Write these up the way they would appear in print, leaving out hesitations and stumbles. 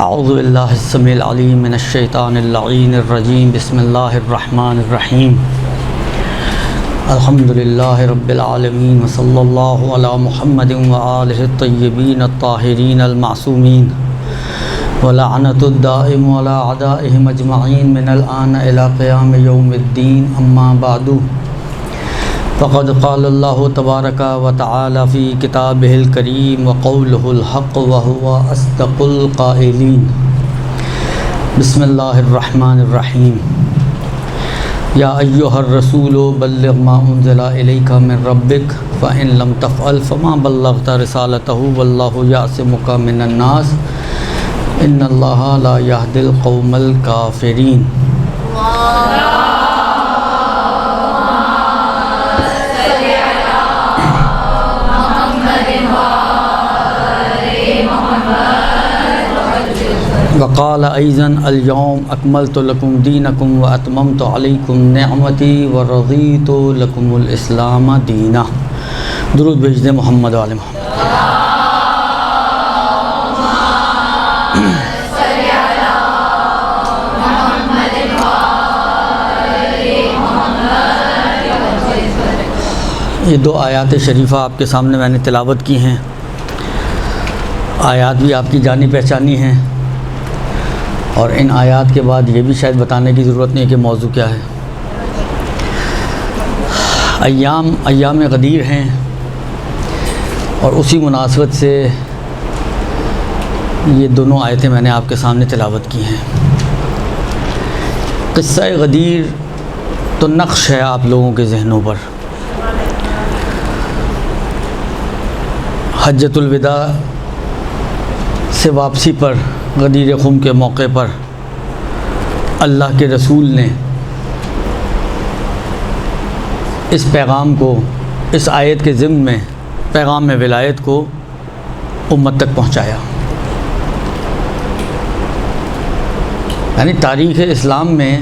اعوذ باللہ السمیع العلیم من الشیطان اللعین الرجیم بسم اللہ الرحمن الرحیم الحمدللہ رب العالمین وصلی اللہ علی محمد وآلہ الطیبین الطاہرین المعصومین ولعنت الدائم علی اعدائہم اجمعین من الآن الی قیام یوم الدین اما بعد فقد قال اللہ تبارک و تعالی فی کتابہ الکریم وقولہ الحق وہو اصدق القائلین بسم اللہ الرحمن الرحیم یا ایہا الرسول بلغ ما انزل الیک من ربک فإن لم تفعل فما بلغت رسالتہ واللہ یعصمک من الناس ان اللہ لا یہدی القوم الکافرین۔ وقال ایضا اليوم اکملت لکم دینکم واتممت علیکم نعمتی ورضیت لکم الاسلام دینا۔ درود بھیج دیں محمد و آل محمد۔ یہ دو آیات شریفہ آپ کے سامنے میں نے تلاوت کی ہیں۔ آیات بھی آپ کی جانی پہچانی ہیں، اور ان آیات کے بعد یہ بھی شاید بتانے کی ضرورت نہیں کہ موضوع کیا ہے۔ ایام غدیر ہیں، اور اسی مناسبت سے یہ دونوں آیتیں میں نے آپ کے سامنے تلاوت کی ہیں۔ قصہ غدیر تو نقش ہے آپ لوگوں کے ذہنوں پر۔ حجۃ الوداع سے واپسی پر غدیر خم کے موقع پر اللہ کے رسول نے اس پیغام کو، اس آیت کے ضمن میں پیغام ولایت کو امت تک پہنچایا۔ یعنی تاریخ اسلام میں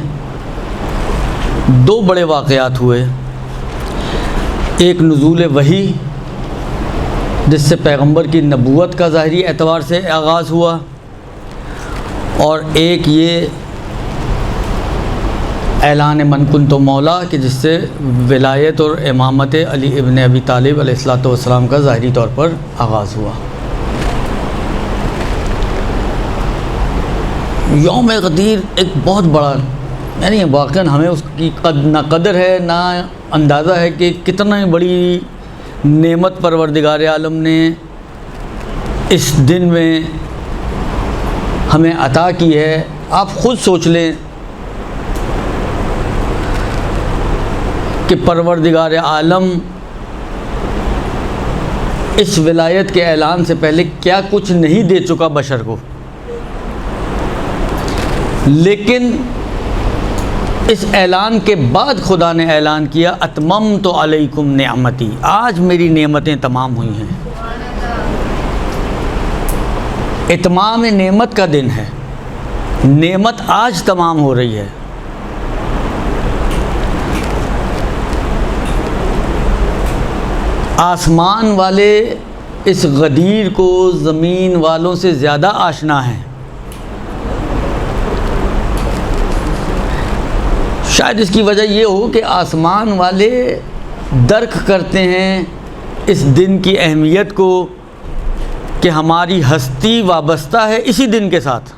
دو بڑے واقعات ہوئے، ایک نزول وحی جس سے پیغمبر کی نبوت کا ظاہری اعتبار سے آغاز ہوا، اور ایک یہ اعلان من کنت مولا کہ جس سے ولایت اور امامت علی ابن ابی طالب علیہ الصلوۃ والسلام کا ظاہری طور پر آغاز ہوا۔ یوم غدیر ایک بہت بڑا، یعنی واقعاً ہمیں اس کی نہ قدر ہے نہ اندازہ ہے کہ کتنا بڑی نعمت پروردگار عالم نے اس دن میں ہمیں عطا کی ہے۔ آپ خود سوچ لیں کہ پروردگار عالم اس ولایت کے اعلان سے پہلے کیا کچھ نہیں دے چکا بشر کو، لیکن اس اعلان کے بعد خدا نے اعلان کیا اتممت علیکم نعمتی، آج میری نعمتیں تمام ہوئی ہیں۔ اتمام نعمت کا دن ہے، نعمت آج تمام ہو رہی ہے۔ آسمان والے اس غدیر کو زمین والوں سے زیادہ آشنا ہیں۔ شاید اس کی وجہ یہ ہو کہ آسمان والے درک کرتے ہیں اس دن کی اہمیت کو، کہ ہماری ہستی وابستہ ہے اسی دن کے ساتھ۔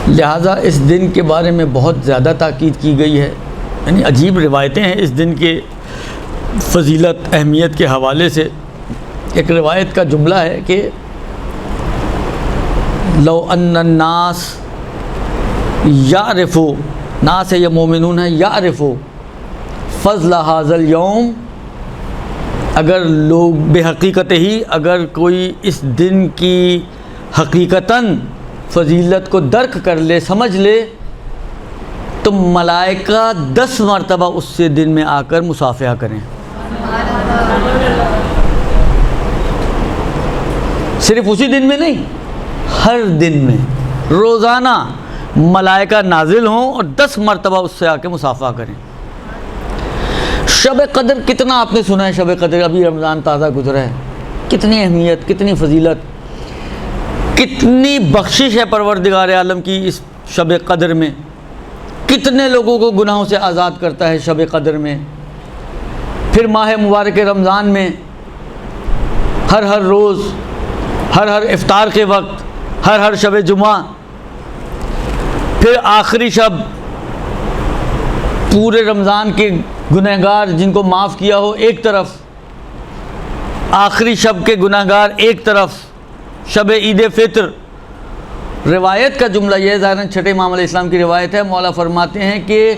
لہٰذا اس دن کے بارے میں بہت زیادہ تاکید کی گئی ہے۔ یعنی عجیب روایتیں ہیں اس دن کے فضیلت اہمیت کے حوالے سے۔ ایک روایت کا جملہ ہے کہ لو ان الناس یعرفوا، ناس ہے یا مومنون ہے، یعرفوا فضل ھذا الیوم، اگر لوگ بے حقیقت ہی اگر کوئی اس دن کی حقیقتاً فضیلت کو درک کر لے، سمجھ لے، تو ملائکہ 10 مرتبہ اس سے دن میں آ کر مصافحہ کریں۔ صرف اسی دن میں نہیں، ہر دن میں روزانہ ملائکہ نازل ہوں اور 10 مرتبہ اس سے آ کے مصافحہ کریں۔ شب قدر کتنا آپ نے سنا ہے؟ شب قدر ابھی رمضان تازہ گزرا ہے، کتنی اہمیت، کتنی فضیلت، کتنی بخشش ہے پروردگار عالم کی اس شب قدر میں. کتنے لوگوں کو گناہوں سے آزاد کرتا ہے شب قدر میں. پھر ماہ مبارک رمضان میں ہر روز، ہر افطار کے وقت، ہر شب جمعہ، پھر آخری شب، پورے رمضان کے گنہگار جن کو معاف کیا ہو ایک طرف، آخری شب کے گنہگار ایک طرف، شب عید فطر. روایت کا جملہ یہ ہے، ظاہراً چھٹے امام علیہ السلام کی روایت ہے، مولا فرماتے ہیں کہ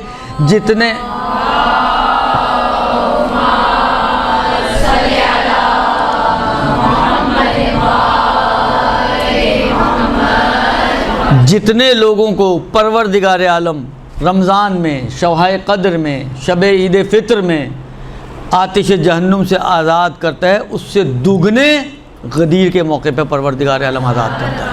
جتنے لوگوں کو پروردگار عالم رمضان میں، شبۂ قدر میں، شب عید فطر میں آتش جہنم سے آزاد کرتا ہے، اس سے دوگنے غدیر کے موقع پہ پروردگار عالم آزاد کرتا ہے.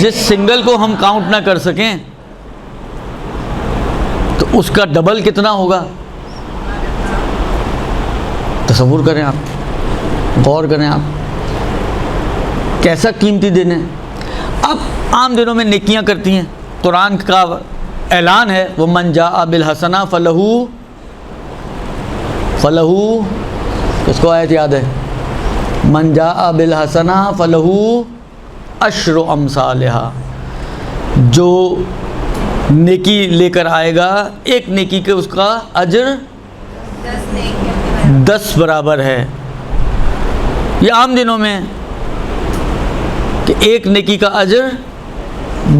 جس سنگل کو ہم کاؤنٹ نہ کر سکیں تو اس کا ڈبل کتنا ہوگا؟ تصور کریں آپ، غور کریں آپ، کیسا قیمتی دن ہے. اب عام دنوں میں نیکیاں کرتی ہیں، قرآن کا اعلان ہے وَمَنْ جَاءَ بِالْحَسَنَةِ فَلَهُ اس کو آیت یاد ہے، مَنْ جَاءَ بِالْحَسَنَةِ فَلَهُ عَشْرُ أَمْثَالِهَا، جو نیکی لے کر آئے گا ایک نیکی کے اس کا اجر 10 برابر ہے. یہ عام دنوں میں کہ ایک نیکی کا اجر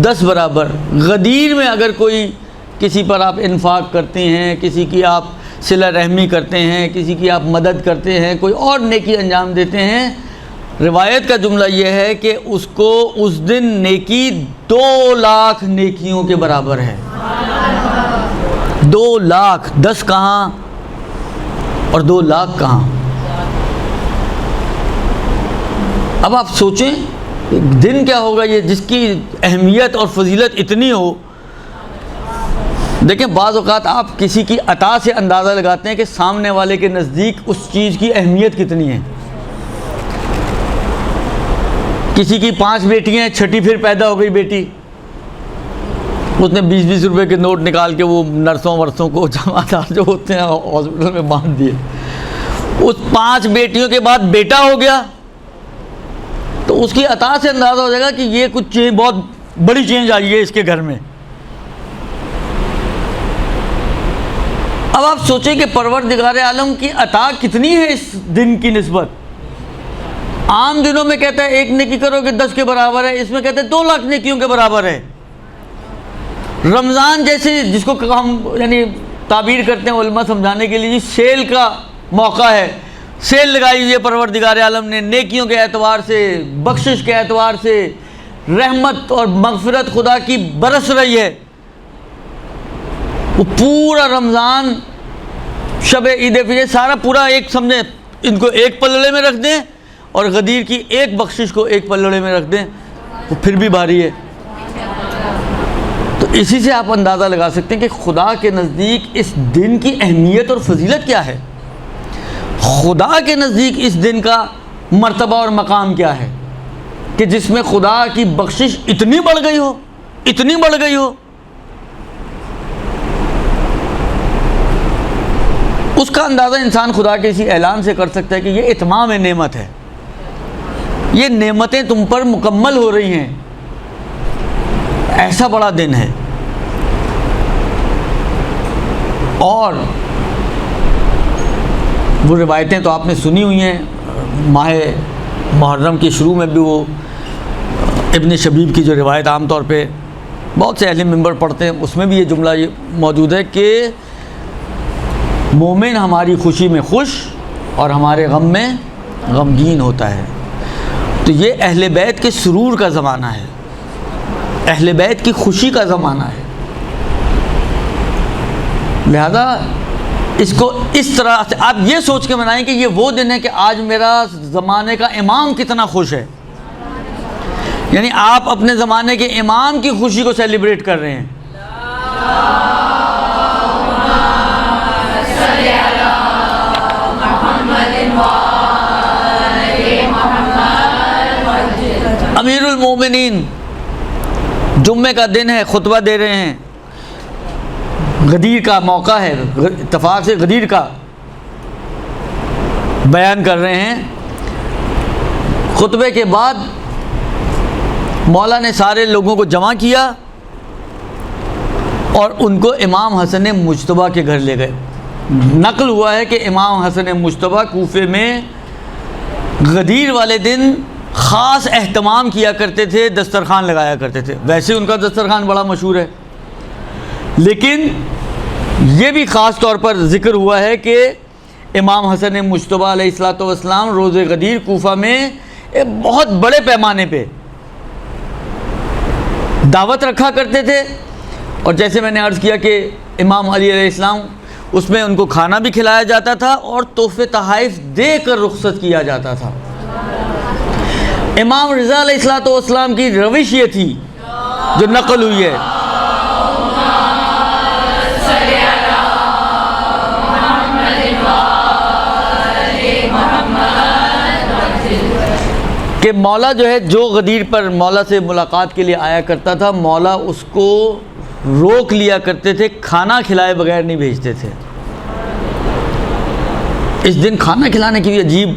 10 برابر. غدیر میں اگر کوئی کسی پر آپ انفاق کرتے ہیں، کسی کی آپ صلہ رحمی کرتے ہیں، کسی کی آپ مدد کرتے ہیں، کوئی اور نیکی انجام دیتے ہیں، روایت کا جملہ یہ ہے کہ اس کو اس دن نیکی 2 لاکھ نیکیوں کے برابر ہے. 2 لاکھ، 10 کہاں اور 2 لاکھ کہاں. اب آپ سوچیں دن کیا ہوگا یہ جس کی اہمیت اور فضیلت اتنی ہو. دیکھیں بعض اوقات آپ کسی کی عطا سے اندازہ لگاتے ہیں کہ سامنے والے کے نزدیک اس چیز کی اہمیت کتنی ہے. کسی کی 5 بیٹیاں ہیں، چھٹی پھر پیدا ہو گئی بیٹی، اس نے 20-20 روپے کے نوٹ نکال کے وہ نرسوں ورسوں کو، جماعتدار جو ہوتے ہیں ہاسپٹل میں باندھ دیے. اس 5 بیٹیوں کے بعد بیٹا ہو گیا تو اس کی عطا سے اندازہ ہو جائے گا کہ یہ کچھ بہت بڑی چینج آئی ہے اس کے گھر میں. اب آپ سوچیں کہ پروردگار عالم کی عطا کتنی ہے اس دن کی نسبت. عام دنوں میں کہتا ہے ایک نیکی کرو کہ 10 کے برابر ہے، اس میں کہتے ہیں 2 لاکھ نیکیوں کے برابر ہے. رمضان جیسے جس کو ہم یعنی تعبیر کرتے ہیں علماء سمجھانے کے لیے سیل کا موقع ہے، سیل لگائی ہوئی ہے پروردگار عالم نے، نیکیوں کے اعتبار سے، بخشش کے اعتبار سے، رحمت اور مغفرت خدا کی برس رہی ہے. وہ پورا رمضان، شب عید فطر، سارا پورا ایک سمجھیں، ان کو ایک پلڑے میں رکھ دیں اور غدیر کی ایک بخشش کو ایک پلڑے میں رکھ دیں، وہ پھر بھی بھاری ہے. تو اسی سے آپ اندازہ لگا سکتے ہیں کہ خدا کے نزدیک اس دن کی اہمیت اور فضیلت کیا ہے. خدا کے نزدیک اس دن کا مرتبہ اور مقام کیا ہے کہ جس میں خدا کی بخشش اتنی بڑھ گئی ہو، اتنی بڑھ گئی ہو. اس کا اندازہ انسان خدا کے اسی اعلان سے کر سکتا ہے کہ یہ اتمام نعمت ہے، یہ نعمتیں تم پر مکمل ہو رہی ہیں. ایسا بڑا دن ہے. اور وہ روایتیں تو آپ نے سنی ہوئی ہیں، ماہ محرم کے شروع میں بھی وہ ابن شبیب کی جو روایت عام طور پہ بہت سے اہل منبر پڑھتے ہیں، اس میں بھی یہ جملہ موجود ہے کہ مومن ہماری خوشی میں خوش اور ہمارے غم میں غمگین ہوتا ہے. تو یہ اہل بیت کے سرور کا زمانہ ہے، اہل بیت کی خوشی کا زمانہ ہے. لہذا اس کو اس طرح سے آپ یہ سوچ کے منائیں کہ یہ وہ دن ہے کہ آج میرا زمانے کا امام کتنا خوش ہے. یعنی آپ اپنے زمانے کے امام کی خوشی کو سیلیبریٹ کر رہے ہیں. امیر المومنین جمعے کا دن ہے، خطبہ دے رہے ہیں، غدیر کا موقع ہے، اتفاق سے غدیر کا بیان کر رہے ہیں. خطبے کے بعد مولا نے سارے لوگوں کو جمع کیا اور ان کو امام حسن مجتبیٰ کے گھر لے گئے. نقل ہوا ہے کہ امام حسن مجتبیٰ کوفے میں غدیر والے دن خاص اہتمام کیا کرتے تھے، دسترخوان لگایا کرتے تھے. ویسے ان کا دسترخوان بڑا مشہور ہے، لیکن یہ بھی خاص طور پر ذکر ہوا ہے کہ امام حسن مجتبیٰ علیہ الصلوۃ والسلام روز غدیر کوفہ میں ایک بہت بڑے پیمانے پہ دعوت رکھا کرتے تھے. اور جیسے میں نے عرض کیا کہ امام علی علیہ السلام اس میں ان کو کھانا بھی کھلایا جاتا تھا اور تحفے تحائف دے کر رخصت کیا جاتا تھا. امام رضا علیہ الصلوۃ والسلام کی روش یہ تھی جو نقل ہوئی ہے. کہ مولا جو ہے جو غدیر پر مولا سے ملاقات کے لیے آیا کرتا تھا، مولا اس کو روک لیا کرتے تھے، کھانا کھلائے بغیر نہیں بھیجتے تھے. اس دن کھانا کھلانے کی بھی عجیب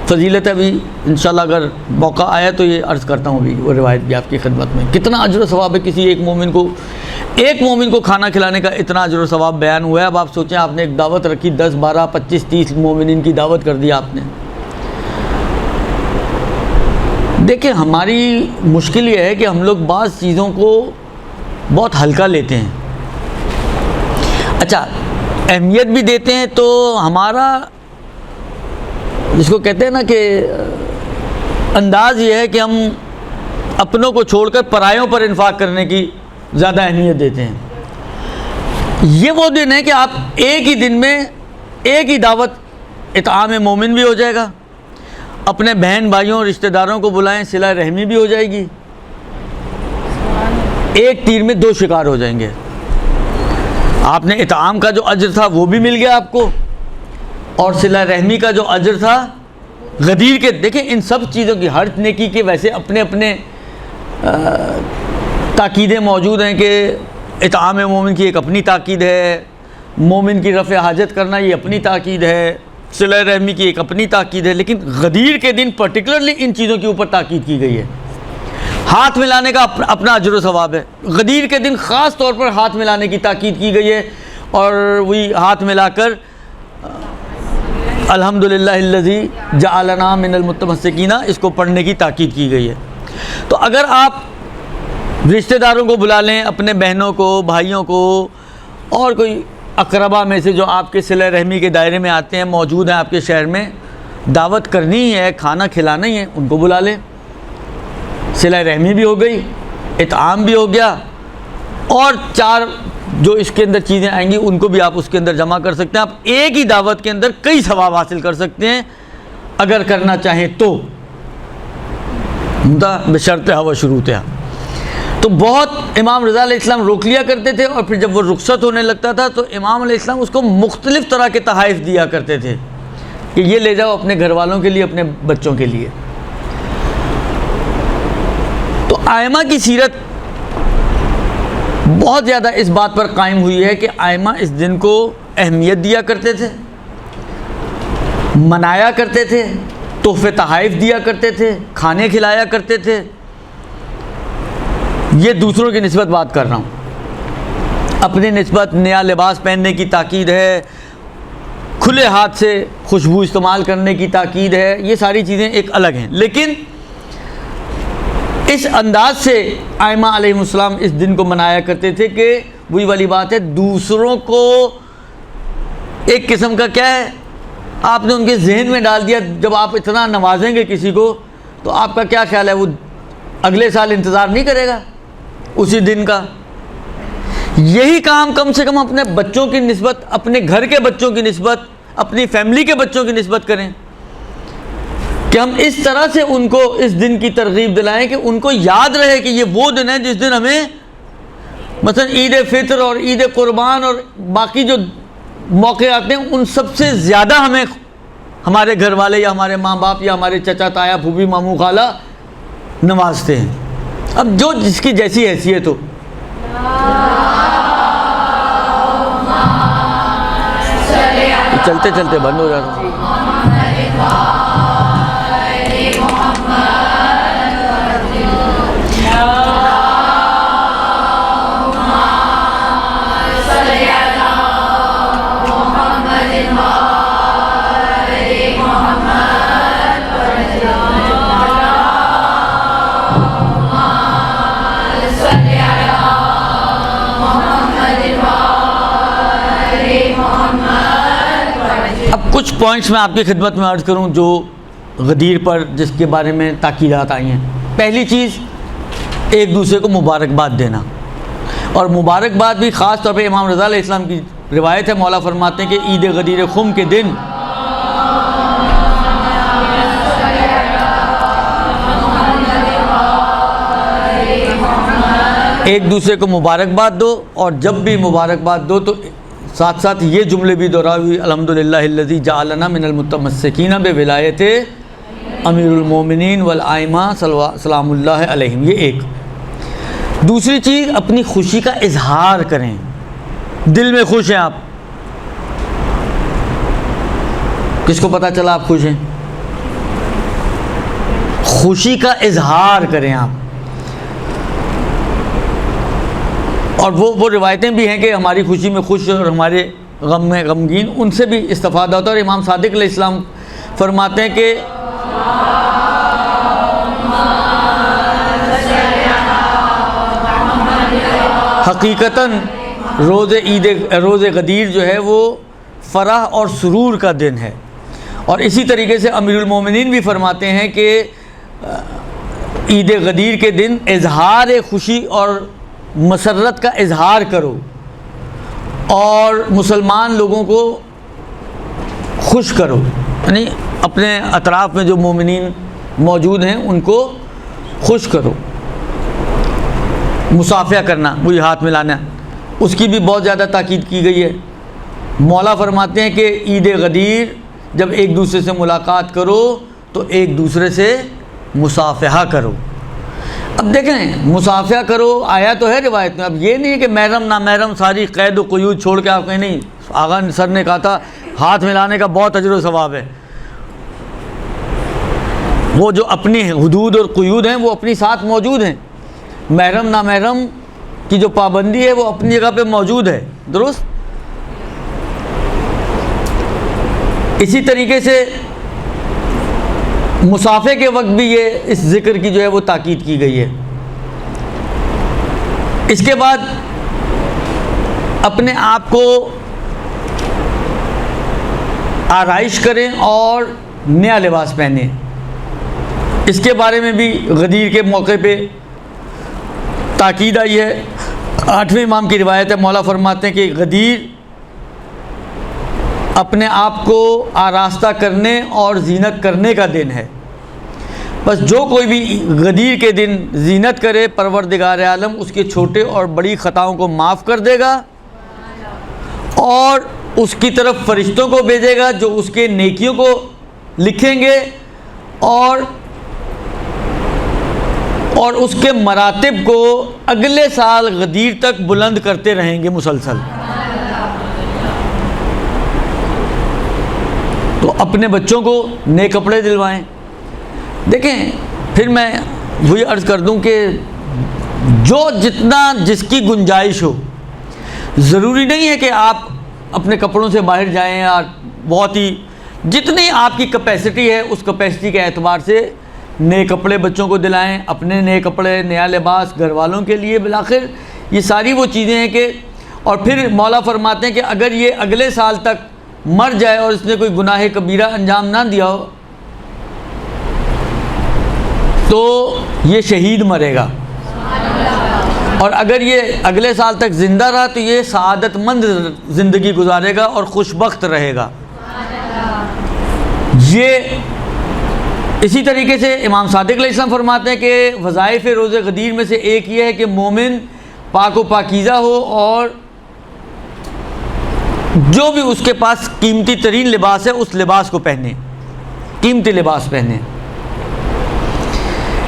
فضیلت ہے. ابھی انشاءاللہ اگر موقع آیا تو یہ عرض کرتا ہوں ابھی وہ روایت بھی آپ کی خدمت میں. کتنا اجر و ثواب ہے کسی ایک مومن کو کھانا کھلانے کا اتنا اجر و ثواب بیان ہوا ہے. اب آپ سوچیں آپ نے ایک دعوت رکھی، 10 12 25 30 مومنین کی دعوت کر دی آپ نے. دیکھیں ہماری مشکل یہ ہے کہ ہم لوگ بعض چیزوں کو بہت ہلکا لیتے ہیں. اچھا اہمیت بھی دیتے ہیں تو ہمارا جس کو کہتے ہیں نا کہ انداز یہ ہے کہ ہم اپنوں کو چھوڑ کر پرایوں پر انفاق کرنے کی زیادہ اہمیت دیتے ہیں. یہ وہ دن ہے کہ آپ ایک ہی دن میں ایک ہی دعوت اطعام مومن بھی ہو جائے گا، اپنے بہن بھائیوں رشتہ داروں کو بلائیں، صلہ رحمی بھی ہو جائے گی، ایک تیر میں 2 شکار ہو جائیں گے. آپ نے اطعام کا جو اجر تھا وہ بھی مل گیا آپ کو، اور صلہ رحمی کا جو اجر تھا غدیر کے. دیکھیں ان سب چیزوں کی ہر نیکی کے ویسے اپنے اپنے تاکیدیں موجود ہیں کہ اطعام مومن کی ایک اپنی تاکید ہے، مومن کی رفع حاجت کرنا یہ اپنی تاکید ہے، صلہ رحمی کی ایک اپنی تاکید ہے. لیکن غدیر کے دن پرٹیکولرلی ان چیزوں کے اوپر تاکید کی گئی ہے. ہاتھ ملانے کا اپنا اجر و ثواب ہے. غدیر کے دن خاص طور پر ہاتھ ملانے کی تاکید کی گئی ہے، اور وہی ہاتھ ملا کر الحمدللہ الذی جعلنا من المتمسکین اس کو پڑھنے کی تاکید کی گئی ہے. تو اگر آپ رشتہ داروں کو بلا لیں، اپنے بہنوں کو، بھائیوں کو، اور کوئی اقربا میں سے جو آپ کے صلہ رحمی کے دائرے میں آتے ہیں، موجود ہیں آپ کے شہر میں، دعوت کرنی ہی ہے، کھانا کھلانا ہی ہے، ان کو بلا لیں. صلہ رحمی بھی ہو گئی، اطعام بھی ہو گیا، اور 4 جو اس کے اندر چیزیں آئیں گی ان کو بھی آپ اس کے اندر جمع کر سکتے ہیں. آپ ایک ہی دعوت کے اندر کئی ثواب حاصل کر سکتے ہیں اگر کرنا چاہیں تو، بشرطہ و شروطہ. تو بہت امام رضا علیہ السلام روک لیا کرتے تھے، اور پھر جب وہ رخصت ہونے لگتا تھا تو امام علیہ السلام اس کو مختلف طرح کے تحائف دیا کرتے تھے کہ یہ لے جاؤ اپنے گھر والوں کے لیے، اپنے بچوں کے لیے. تو ائمہ کی سیرت بہت زیادہ اس بات پر قائم ہوئی ہے کہ ائمہ اس دن کو اہمیت دیا کرتے تھے، منایا کرتے تھے، تحفے تحائف دیا کرتے تھے، کھانے کھلایا کرتے تھے. یہ دوسروں کی نسبت بات کر رہا ہوں. اپنی نسبت نیا لباس پہننے کی تاکید ہے، کھلے ہاتھ سے خوشبو استعمال کرنے کی تاکید ہے، یہ ساری چیزیں ایک الگ ہیں. لیکن اس انداز سے ائمہ علیہ السلام اس دن کو منایا کرتے تھے کہ وہی والی بات ہے، دوسروں کو ایک قسم کا کیا ہے، آپ نے ان کے ذہن میں ڈال دیا. جب آپ اتنا نوازیں گے کسی کو تو آپ کا کیا خیال ہے وہ اگلے سال انتظار نہیں کرے گا اسی دن کا. یہی کام کم سے کم اپنے بچوں کی نسبت، اپنے گھر کے بچوں کی نسبت، اپنی فیملی کے بچوں کی نسبت کریں. کہ ہم اس طرح سے ان کو اس دن کی ترغیب دلائیں کہ ان کو یاد رہے کہ یہ وہ دن ہے جس دن ہمیں مثلا عید فطر اور عید قربان اور باقی جو موقع آتے ہیں ان سب سے زیادہ ہمیں ہمارے گھر والے یا ہمارے ماں باپ یا ہمارے چچا تایا پھوپھی ماموں خالہ نوازتے ہیں. اب جو جس کی جیسی حیثیت ہو. چلتے چلتے بند ہو جاتا. کچھ پوائنٹس میں آپ کی خدمت میں عرض کروں جو غدیر پر جس کے بارے میں تاکیدات آئی ہیں. پہلی چیز ایک دوسرے کو مبارکباد دینا, اور مبارکباد بھی خاص طور پہ امام رضا علیہ السلام کی روایت ہے, مولا فرماتے ہیں کہ عید غدیر خم کے دن ایک دوسرے کو مبارکباد دو, اور جب بھی مبارکباد دو تو ساتھ ساتھ یہ جملے بھی دہراوی الحمدللہ الذی جعلنا من المتمسکین بولایت امیر المومنین والائمہ سلام اللہ علیہم. یہ ایک. دوسری چیز اپنی خوشی کا اظہار کریں. دل میں خوش ہیں آپ, کس کو پتہ چلا آپ خوش ہیں؟ خوشی کا اظہار کریں آپ. اور وہ روایتیں بھی ہیں کہ ہماری خوشی میں خوش اور ہمارے غم میں غمگین, ان سے بھی استفادہ ہوتا ہے. اور امام صادق علیہ السلام فرماتے ہیں کہ حقیقتاً روز غدیر جو ہے وہ فرح اور سرور کا دن ہے. اور اسی طریقے سے امیر المومنین بھی فرماتے ہیں کہ عید غدیر کے دن اظہار خوشی اور مسرت کا اظہار کرو, اور مسلمان لوگوں کو خوش کرو, یعنی اپنے اطراف میں جو مومنین موجود ہیں ان کو خوش کرو. مصافحہ کرنا, وہی ہاتھ ملانا, اس کی بھی بہت زیادہ تاکید کی گئی ہے. مولا فرماتے ہیں کہ عید غدیر جب ایک دوسرے سے ملاقات کرو تو ایک دوسرے سے مصافحہ کرو. اب دیکھیں مصافحہ کرو آیا تو ہے روایت میں, اب یہ نہیں کہ محرم نامحرم ساری قید و قیود چھوڑ کے آپ کہیں نہیں. آغا سر نے کہا تھا ہاتھ ملانے کا بہت اجر و ثواب ہے. وہ جو اپنی حدود اور قیود ہیں وہ اپنی ساتھ موجود ہیں, محرم نامحرم کی جو پابندی ہے وہ اپنی جگہ پہ موجود ہے, درست. اسی طریقے سے مصافحے کے وقت بھی یہ اس ذکر کی جو ہے وہ تاکید کی گئی ہے. اس کے بعد اپنے آپ کو آرائش کریں اور نیا لباس پہنیں. اس کے بارے میں بھی غدیر کے موقع پہ تاکید آئی ہے. 8ویں امام کی روایت ہے, مولا فرماتے ہیں کہ غدیر اپنے آپ کو آراستہ کرنے اور زینت کرنے کا دن ہے. بس جو کوئی بھی غدیر کے دن زینت کرے پروردگار عالم اس کے چھوٹے اور بڑی خطاؤں کو معاف کر دے گا, اور اس کی طرف فرشتوں کو بھیجے گا جو اس کے نیکیوں کو لکھیں گے, اور اس کے مراتب کو اگلے سال غدیر تک بلند کرتے رہیں گے مسلسل. تو اپنے بچوں کو نئے کپڑے دلوائیں. دیکھیں پھر میں وہی عرض کر دوں کہ جو جتنا جس کی گنجائش ہو, ضروری نہیں ہے کہ آپ اپنے کپڑوں سے باہر جائیں, اور بہت ہی جتنی آپ کی کیپیسٹی ہے اس کیپیسٹی کے اعتبار سے نئے کپڑے بچوں کو دلائیں, اپنے نئے کپڑے, نیا لباس گھر والوں کے لیے. بالآخر یہ ساری وہ چیزیں ہیں کہ, اور پھر مولا فرماتے ہیں کہ اگر یہ اگلے سال تک مر جائے اور اس نے کوئی گناہ کبیرہ انجام نہ دیا ہو تو یہ شہید مرے گا, اور اگر یہ اگلے سال تک زندہ رہا تو یہ سعادت مند زندگی گزارے گا اور خوش بخت رہے گا. یہ اسی طریقے سے امام صادق علیہ السلام فرماتے ہیں کہ وظائف روزہ غدیر میں سے ایک یہ ہے کہ مومن پاک و پاکیزہ ہو اور جو بھی اس کے پاس قیمتی ترین لباس ہے اس لباس کو پہنے، قیمتی لباس پہنے۔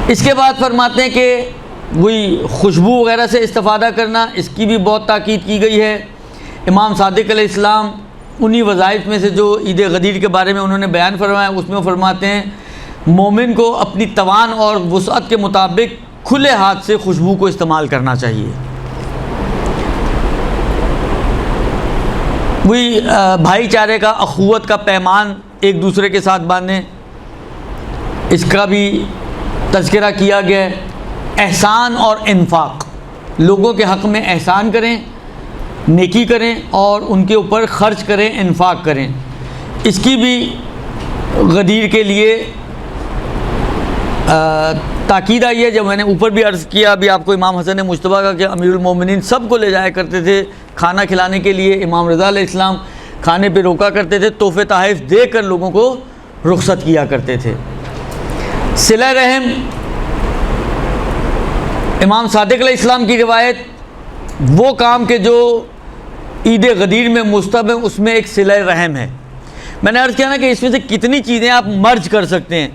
اس کے بعد فرماتے ہیں کہ وہی خوشبو وغیرہ سے استفادہ کرنا، اس کی بھی بہت تاکید کی گئی ہے۔ امام صادق علیہ السلام انہی وظائف میں سے جو عید غدیر کے بارے میں انہوں نے بیان فرمایا، اس میں وہ فرماتے ہیں مومن کو اپنی توان اور وسعت کے مطابق کھلے ہاتھ سے خوشبو کو استعمال کرنا چاہیے۔ وہی بھائی چارے کا، اخوت کا پیمان ایک دوسرے کے ساتھ باندھیں، اس کا بھی تذکرہ کیا گیا ہے۔ احسان اور انفاق، لوگوں کے حق میں احسان کریں، نیکی کریں اور ان کے اوپر خرچ کریں، انفاق کریں، اس کی بھی غدیر کے لیے تاکید آئی ہے۔ جب میں نے اوپر بھی عرض کیا ابھی آپ کو، امام حسن مجتبیٰ کا کہ امیر المومنین سب کو لے جایا کرتے تھے کھانا کھلانے کے لیے، امام رضا علیہ السلام کھانے پہ روکا کرتے تھے، تحفے تحائف دے کر لوگوں کو رخصت کیا کرتے تھے۔ صلہ رحم، امام صادق علیہ السلام کی روایت، وہ کام کہ جو عید غدیر میں مستحب ہے اس میں ایک صلہ رحم ہے۔ میں نے عرض کیا نا کہ اس میں سے کتنی چیزیں آپ مرج کر سکتے ہیں،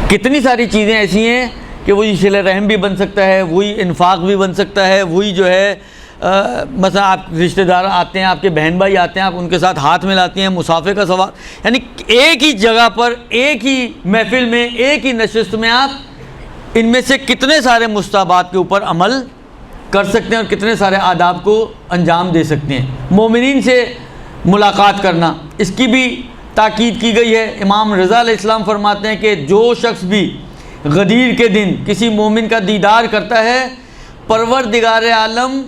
کتنی ساری چیزیں ایسی ہیں کہ وہی صلہ رحم بھی بن سکتا ہے، وہی انفاق بھی بن سکتا ہے، وہی جو ہے مثلا آپ رشتہ دار آتے ہیں، آپ کے بہن بھائی آتے ہیں، آپ ان کے ساتھ ہاتھ ملاتے ہیں، مسافے کا ثواب، یعنی ایک ہی جگہ پر، ایک ہی محفل میں، ایک ہی نشست میں آپ ان میں سے کتنے سارے مستحبات کے اوپر عمل کر سکتے ہیں اور کتنے سارے آداب کو انجام دے سکتے ہیں۔ مومنین سے ملاقات کرنا، اس کی بھی تاکید کی گئی ہے۔ امام رضا علیہ السلام فرماتے ہیں کہ جو شخص بھی غدیر کے دن کسی مومن کا دیدار کرتا ہے، پروردگار عالم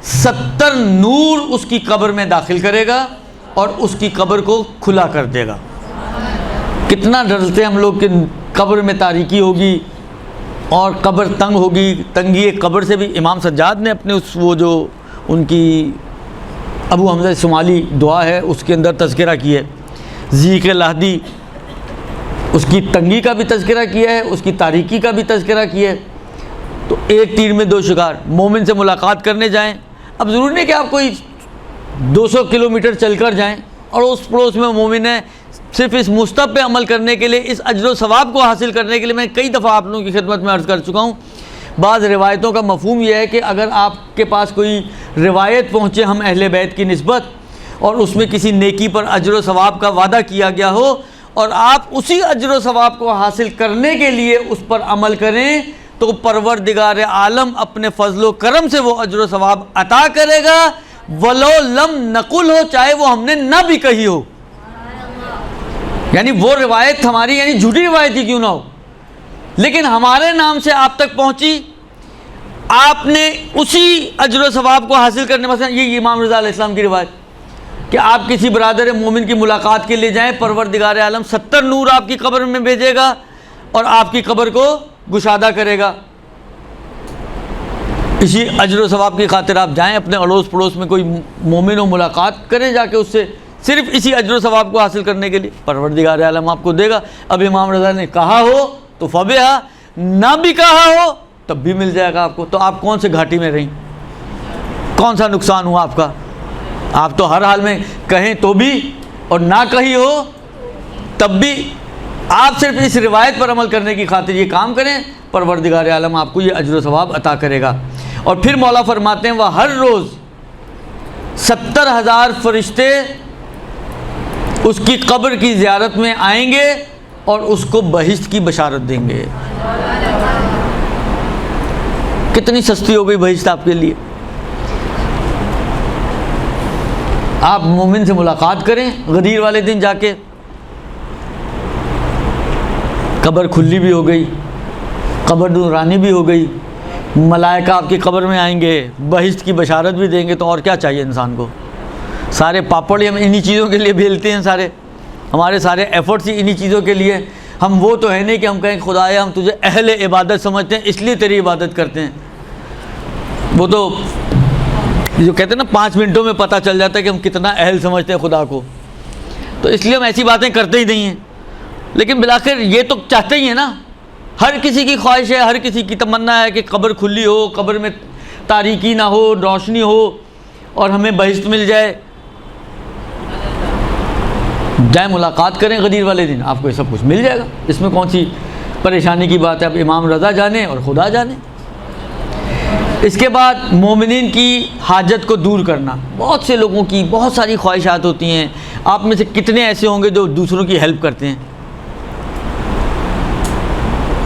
70 نور اس کی قبر میں داخل کرے گا اور اس کی قبر کو کھلا کر دے گا۔ کتنا ڈرتے ہیں ہم لوگ کہ قبر میں تاریکی ہوگی اور قبر تنگ ہوگی۔ تنگی قبر سے بھی امام سجاد نے اپنے اس وہ جو ان کی ابو حمزہ شمالی دعا ہے اس کے اندر تذکرہ کیا ہے، ضیق لحدی، اس کی تنگی کا بھی تذکرہ کیا ہے، اس کی تاریکی کا بھی تذکرہ کیا ہے۔ تو ایک تیر میں دو شکار، مومن سے ملاقات کرنے جائیں۔ اب ضروری نہیں کہ آپ کوئی 200 کلومیٹر چل کر جائیں اور اس پڑوس میں مومن ہے، صرف اس مستحب پہ عمل کرنے کے لیے، اس اجر و ثواب کو حاصل کرنے کے لیے۔ میں کئی دفعہ آپ لوگوں کی خدمت میں عرض کر چکا ہوں، بعض روایتوں کا مفہوم یہ ہے کہ اگر آپ کے پاس کوئی روایت پہنچے ہم اہل بیت کی نسبت اور اس میں کسی نیکی پر اجر و ثواب کا وعدہ کیا گیا ہو اور آپ اسی اجر و ثواب کو حاصل کرنے کے لیے اس پر عمل کریں، تو پروردگار عالم اپنے فضل و کرم سے وہ اجر و ثواب عطا کرے گا، ولو لم نقل ہو، چاہے وہ ہم نے نہ بھی کہی ہو۔ یعنی وہ روایت ہماری، یعنی جھوٹی روایت ہی کیوں نہ ہو، لیکن ہمارے نام سے آپ تک پہنچی، آپ نے اسی اجر و ثواب کو حاصل کرنے، مثلا یہ امام رضا علیہ السلام کی روایت کہ آپ کسی برادر مومن کی ملاقات کے لیے جائیں، پروردگار عالم 70 نور آپ کی قبر میں بھیجے گا اور آپ کی قبر کو گشادہ کرے گا۔ اسی اجر و ثواب کی خاطر آپ جائیں، اپنے اڑوس پڑوس میں کوئی مومن و ملاقات کریں جا کے اس سے، صرف اسی اجر و ثواب کو حاصل کرنے کے لیے، پروردگار عالم آپ کو دے گا۔ اب امام رضا نے کہا ہو تو فبہا، نہ بھی کہا ہو تب بھی مل جائے گا آپ کو۔ تو آپ کون سے گھاٹی میں رہیں، کون سا نقصان ہوا آپ کا؟ آپ تو ہر حال میں کہیں تو بھی اور نہ کہی ہو تب بھی، آپ صرف اس روایت پر عمل کرنے کی خاطر یہ کام کریں، پروردگار عالم آپ کو یہ اجر و ثواب عطا کرے گا۔ اور پھر مولا فرماتے ہیں وہ ہر روز 70,000 فرشتے اس کی قبر کی زیارت میں آئیں گے اور اس کو بہشت کی بشارت دیں گے۔ کتنی سستی ہو گئی بہشت آپ کے لیے۔ آپ مومن سے ملاقات کریں غدیر والے دن جا کے، قبر کھلی بھی ہو گئی، قبر نورانی بھی ہو گئی، ملائکہ آپ کی قبر میں آئیں گے، بہشت کی بشارت بھی دیں گے، تو اور کیا چاہیے انسان کو؟ سارے پاپڑ ہم انہی چیزوں کے لیے بھیلتے ہیں، سارے ہمارے سارے ایفرٹس ہی انہی چیزوں کے لیے۔ ہم وہ تو ہے نہیں کہ ہم کہیں خدایا ہم تجھے اہل عبادت سمجھتے ہیں اس لیے تیری عبادت کرتے ہیں۔ وہ تو جو کہتے ہیں نا 5 منٹوں میں پتہ چل جاتا ہے کہ ہم کتنا اہل سمجھتے ہیں خدا کو، تو اس لیے ہم ایسی باتیں کرتے ہی نہیں ہیں۔ لیکن بالآخر یہ تو چاہتے ہی ہیں نا، ہر کسی کی خواہش ہے، ہر کسی کی تمنا ہے کہ قبر کھلی ہو، قبر میں تاریکی نہ ہو، روشنی ہو اور ہمیں بہشت مل جائے۔ جائیں ملاقات کریں غدیر والے دن، آپ کو یہ سب کچھ مل جائے گا، اس میں کون سی پریشانی کی بات ہے؟ اب امام رضا جانے اور خدا جانے۔ اس کے بعد مومنین کی حاجت کو دور کرنا۔ بہت سے لوگوں کی بہت ساری خواہشات ہوتی ہیں، آپ میں سے کتنے ایسے ہوں گے جو دوسروں کی ہیلپ کرتے ہیں؟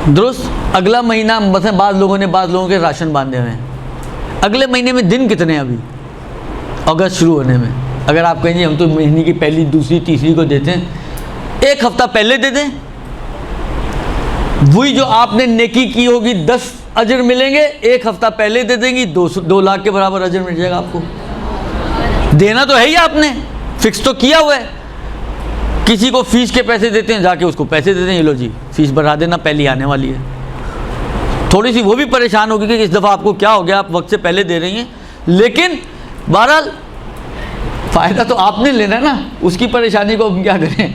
درست، اگلا مہینہ مثلا بعض لوگوں کے راشن باندھے ہوئے ہیں، اگلے مہینے میں دن کتنے ہیں؟ ابھی اگست شروع ہونے میں، اگر آپ کہیں گے ہم تو مہینے کی پہلی، دوسری، تیسری کو دیتے ہیں، ایک ہفتہ پہلے دے دیں، وہی جو آپ نے نیکی کی ہوگی 10 اجر ملیں گے، ایک ہفتہ پہلے دے دیں گی 2 لاکھ کے برابر اجر مل جائے گا آپ کو۔ دینا تو ہے ہی، آپ نے فکس تو کیا ہوا ہے۔ کسی کو فیس کے پیسے دیتے ہیں، جا کے اس کو پیسے دیتے ہیں، یہ لو جی فیس بڑھا دینا، پہلی آنے والی ہے۔ تھوڑی سی وہ بھی پریشان ہوگی کہ اس دفعہ آپ کو کیا ہو گیا، آپ وقت سے پہلے دے رہی ہیں، لیکن بہرحال فائدہ تو آپ نے لینا ہے نا، اس کی پریشانی کو ہم کیا کریں۔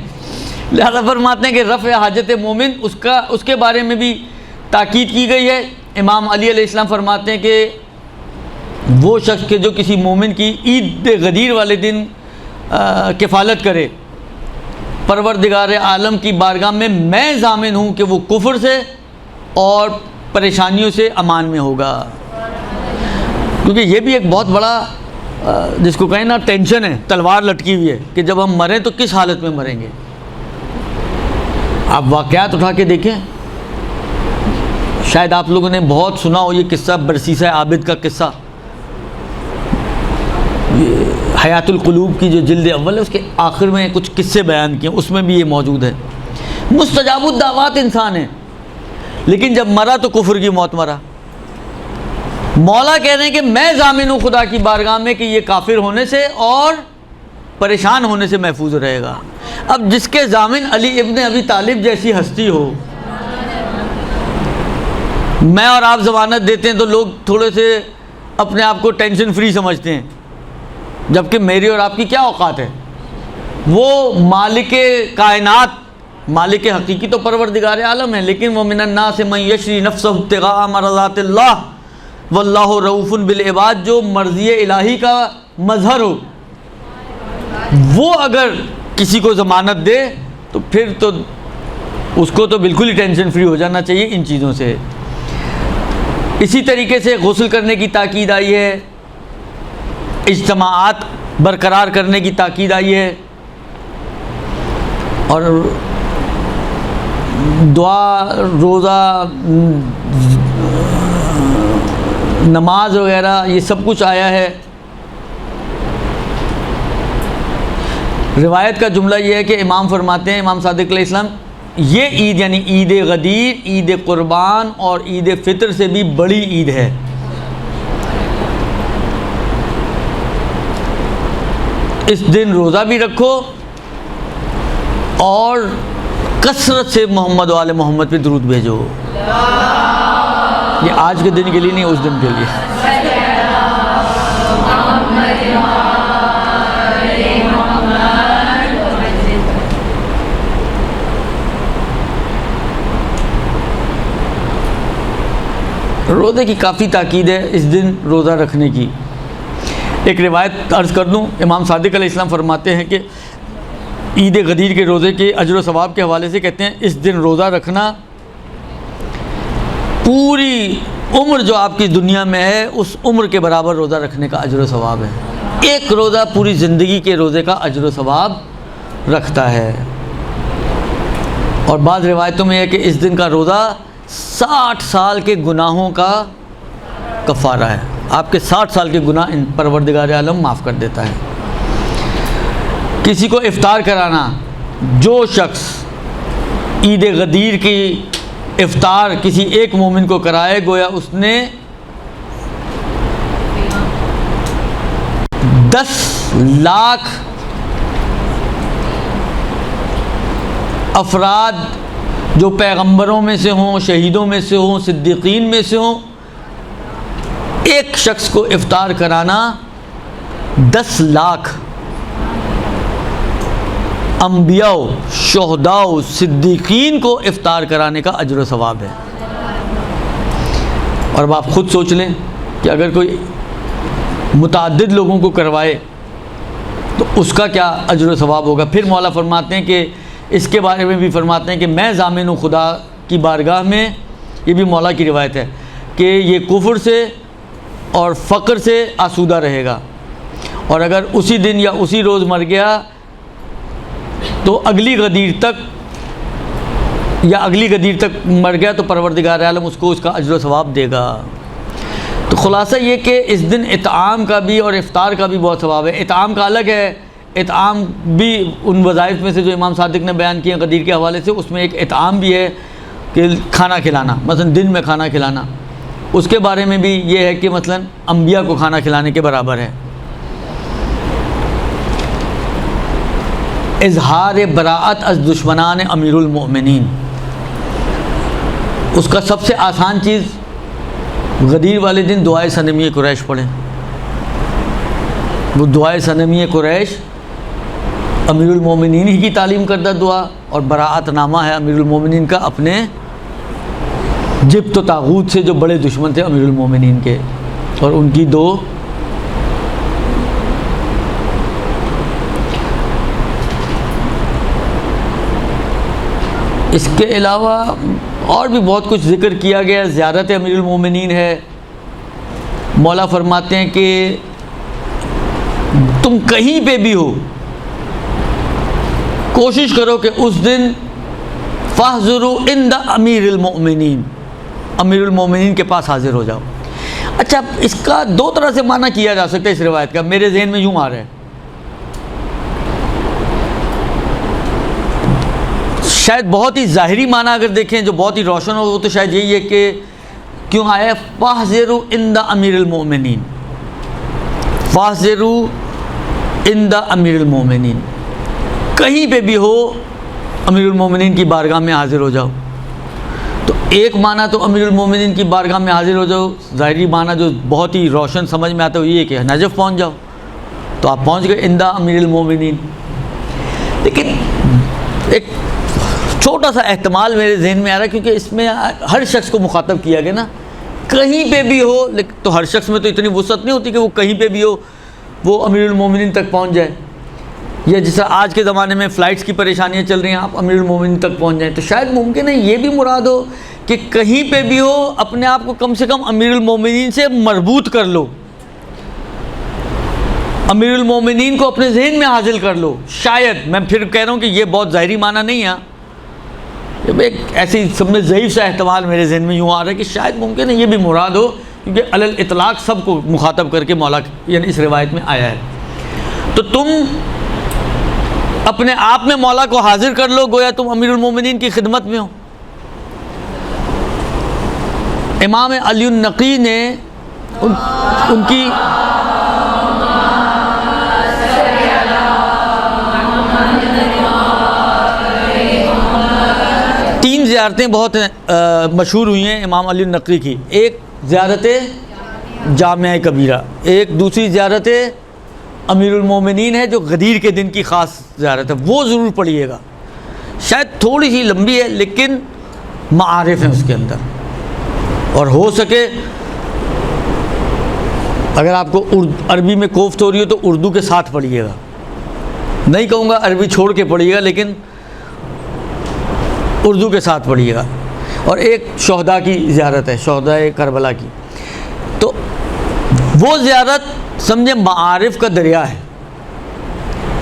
لہذا فرماتے ہیں کہ رفع حاجت مومن، اس کے بارے میں بھی تاکید کی گئی ہے۔ امام علی علیہ السلام فرماتے ہیں کہ وہ شخص کہ جو کسی مومن کی عید غدیر والے دن کفالت کرے، پروردگار عالم کی بارگاہ میں ضامن ہوں کہ وہ کفر سے اور پریشانیوں سے امان میں ہوگا۔ کیونکہ یہ بھی ایک بہت بڑا جس کو کہیں نا ٹینشن ہے، تلوار لٹکی ہوئی ہے کہ جب ہم مریں تو کس حالت میں مریں گے۔ آپ واقعات اٹھا کے دیکھیں، شاید آپ لوگوں نے بہت سنا ہو یہ قصہ، برسیسہ عابد کا قصہ، حیات القلوب کی جو جلد اول ہے اس کے آخر میں کچھ قصے بیان کیے، اس میں بھی یہ موجود ہے۔ مستجاب الدعوات انسان ہے، لیکن جب مرا تو کفر کی موت مرا۔ مولا کہہ رہے ہیں کہ میں ضامن ہوں خدا کی بارگاہ میں کہ یہ کافر ہونے سے اور پریشان ہونے سے محفوظ رہے گا۔ اب جس کے ضامن علی ابن ابی طالب جیسی ہستی ہو، میں اور آپ ضمانت دیتے ہیں تو لوگ تھوڑے سے اپنے آپ کو ٹینشن فری سمجھتے ہیں، جبکہ میری اور آپ کی کیا اوقات ہے؟ وہ مالک کائنات، مالک حقیقی تو پروردگار عالم ہے، لیکن وہ من الناس من یشری نفسہ ابتغاء مرضات اللہ واللہ رؤوف بالعباد، جو مرضی الہی کا مظہر ہو، وہ اگر کسی کو ضمانت دے تو پھر تو اس کو تو بالکل ہی ٹینشن فری ہو جانا چاہیے ان چیزوں سے۔ اسی طریقے سے غسل کرنے کی تاکید آئی ہے، اجتماعات برقرار کرنے کی تاکید آئی ہے، اور دعا، روزہ، نماز وغیرہ یہ سب کچھ آیا ہے۔ روایت کا جملہ یہ ہے کہ امام فرماتے ہیں، امام صادق علیہ السلام، یہ عید یعنی عید غدیر، عید قربان اور عید فطر سے بھی بڑی عید ہے۔ اس دن روزہ بھی رکھو اور کثرت سے محمد و آل محمد پہ درود بھیجو۔ یہ آج کے دن کے لیے نہیں، اس دن کے لیے۔ روزے کی کافی تاکید ہے اس دن روزہ رکھنے کی۔ ایک روایت عرض کر دوں، امام صادق علیہ السلام فرماتے ہیں کہ عید غدیر کے روزے کے اجر و ثواب کے حوالے سے کہتے ہیں، اس دن روزہ رکھنا پوری عمر جو آپ کی دنیا میں ہے اس عمر کے برابر روزہ رکھنے کا اجر و ثواب ہے۔ ایک روزہ پوری زندگی کے روزے کا اجر و ثواب رکھتا ہے۔ اور بعض روایتوں میں ہے کہ اس دن کا روزہ 60 سال کے گناہوں کا کفارہ ہے، آپ کے 60 سال کے گناہ پروردگار عالم معاف کر دیتا ہے۔ کسی کو افطار کرانا، جو شخص عید غدیر کی افطار کسی ایک مومن کو کرائے، گویا اس نے 10 لاکھ افراد جو پیغمبروں میں سے ہوں، شہیدوں میں سے ہوں، صدیقین میں سے ہوں، ایک شخص کو افطار کرانا 10 لاکھ انبیاء، شہداء، صدیقین کو افطار کرانے کا اجر و ثواب ہے۔ اور اب آپ خود سوچ لیں کہ اگر کوئی متعدد لوگوں کو کروائے تو اس کا کیا اجر و ثواب ہوگا۔ پھر مولا فرماتے ہیں کہ اس کے بارے میں بھی فرماتے ہیں کہ میں ضامن ہوں خدا کی بارگاہ میں، یہ بھی مولا کی روایت ہے، کہ یہ کفر سے اور فقر سے آسودہ رہے گا، اور اگر اسی دن یا اسی روز مر گیا تو اگلی غدیر تک مر گیا تو پروردگار عالم اس کو اس کا اجر و ثواب دے گا۔ تو خلاصہ یہ کہ اس دن اطعام کا بھی اور افطار کا بھی بہت ثواب ہے۔ اطعام کا الگ ہے، اطعام بھی ان وظائف میں سے جو امام صادق نے بیان کیے غدیر کے حوالے سے، اس میں ایک اطعام بھی ہے کہ کھانا کھلانا، مثلا دن میں کھانا کھلانا، اس کے بارے میں بھی یہ ہے کہ مثلا انبیاء کو کھانا کھلانے کے برابر ہے۔ اظہار براءت از دشمنان امیر المؤمنین، اس کا سب سے آسان چیز غدیر والے دن دعائے صنمی قریش پڑھیں۔ وہ دعائے صنمی قریش امیر المومنین ہی کی تعلیم کردہ دعا، اور براءت نامہ ہے امیر المومنین کا اپنے جبت و طاغوت سے جو بڑے دشمن تھے امیر المومنین کے، اور ان کی دو اس کے علاوہ اور بھی بہت کچھ ذکر کیا گیا۔ زیارت امیر المومنین ہے، مولا فرماتے ہیں کہ تم کہیں پہ بھی ہو کوشش کرو کہ اس دن فاحضروا عند امیر المؤمنین، امیر المومنین کے پاس حاضر ہو جاؤ۔ اچھا، اس کا دو طرح سے معنی کیا جا سکتا ہے اس روایت کا، میرے ذہن میں یوں آ رہا ہے، شاید بہت ہی ظاہری معنی اگر دیکھیں جو بہت ہی روشن ہو وہ تو شاید یہی ہے کہ کیوں آیا فاحضروا عند امیر المؤمنین، فاحضروا عند امیر المؤمنین، کہیں پہ بھی ہو امیر المومنین کی بارگاہ میں حاضر ہو جاؤ۔ تو ایک معنی تو امیر المومنین کی بارگاہ میں حاضر ہو جاؤ، ظاہری معنی جو بہت ہی روشن سمجھ میں آتا ہے وہ یہ ہے کہ نجف پہنچ جاؤ، تو آپ پہنچ گئے عند امیر المومنین۔ لیکن ایک چھوٹا سا احتمال میرے ذہن میں آ رہا ہے، کیونکہ اس میں ہر شخص کو مخاطب کیا گیا نا، کہیں پہ بھی ہو، لیکن تو ہر شخص میں تو اتنی وسعت نہیں ہوتی کہ وہ کہیں پہ بھی ہو وہ امیر المومنین تک پہنچ جائے، یا جس طرح آج کے زمانے میں فلائٹس کی پریشانیاں چل رہی ہیں آپ امیر المومنین تک پہنچ جائیں، تو شاید ممکن ہے یہ بھی مراد ہو کہ کہیں پہ بھی ہو اپنے آپ کو کم سے کم امیر المومنین سے مربوط کر لو، امیر المومنین کو اپنے ذہن میں حاصل کر لو۔ شاید میں پھر کہہ رہا ہوں کہ یہ بہت ظاہری معنی نہیں ہے، ایک ایسی سب میں ضعیف سا احتمال میرے ذہن میں یوں آ رہا ہے کہ شاید ممکن ہے یہ بھی مراد ہو، کیونکہ علی الاطلاق سب کو مخاطب کر کے مولا یعنی اس روایت میں آیا ہے۔ تو تم اپنے آپ میں مولا کو حاضر کر لو، گویا تم امیر المومنین کی خدمت میں ہو۔ امام علی النقی نے ان کی تین زیارتیں بہت مشہور ہوئی ہیں امام علی النقی کی، ایک زیارت جامعہ کبیرہ، ایک دوسری زیارت امیر المومنین ہے جو غدیر کے دن کی خاص زیارت ہے، وہ ضرور پڑھیے گا، شاید تھوڑی سی لمبی ہے لیکن معارف ہیں اس کے اندر، اور ہو سکے اگر آپ کو عربی میں کوفت ہو رہی ہو تو اردو کے ساتھ پڑھیے گا، نہیں کہوں گا عربی چھوڑ کے پڑھیے گا لیکن اردو کے ساتھ پڑھیے گا۔ اور ایک شہداء کی زیارت ہے، شہداء کربلا کی، تو وہ زیارت سمجھے معارف کا دریا ہے،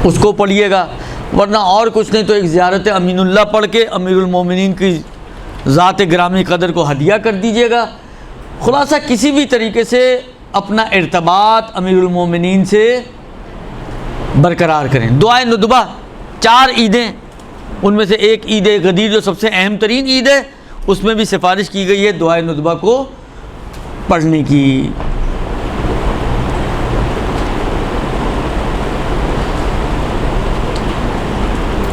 اس کو پڑھیے گا، ورنہ اور کچھ نہیں تو ایک زیارت امین اللہ پڑھ کے امیر المومنین کی ذات گرامی قدر کو ہدیہ کر دیجیے گا۔ خلاصہ کسی بھی طریقے سے اپنا ارتباط امیر المومنین سے برقرار کریں۔ دعائے ندبہ 4 عیدیں، ان میں سے ایک عید غدیر جو سب سے اہم ترین عید ہے، اس میں بھی سفارش کی گئی ہے دعائے ندبہ کو پڑھنے کی۔